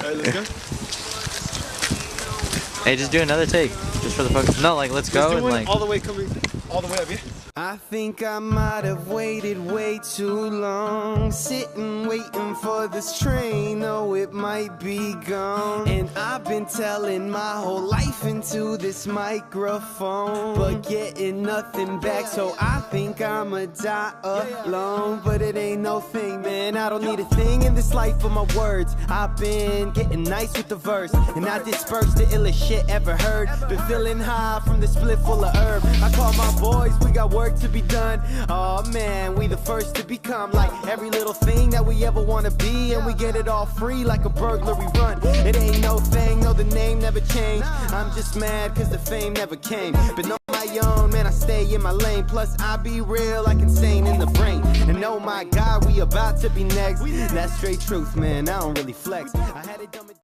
Alright, let's go. Hey, just do another take, just for the fuck. No, like let's go do and one like all the way up here. I think I might have waited way too long, sitting waiting for this train, oh it might be gone. And I've been telling my whole life into this microphone, but getting nothing back, so I think I'ma die alone. But it ain't no thing, man, I don't need a thing in this life for my words. I've been getting nice with the verse, and I disperse the illest shit ever heard. Been feeling high from the split full of herb. I call my boys, we got work to be done. Oh man, we the first to become like every little thing that we ever want to be, and we get it all free like a burglary run. It ain't no thing, no, the name never changed. I'm just mad cause the fame never came. But on my own, man, I stay in my lane. Plus I be real like insane in the brain. And oh my god, we about to be next. That's straight truth, man, I don't really flex. I had it done.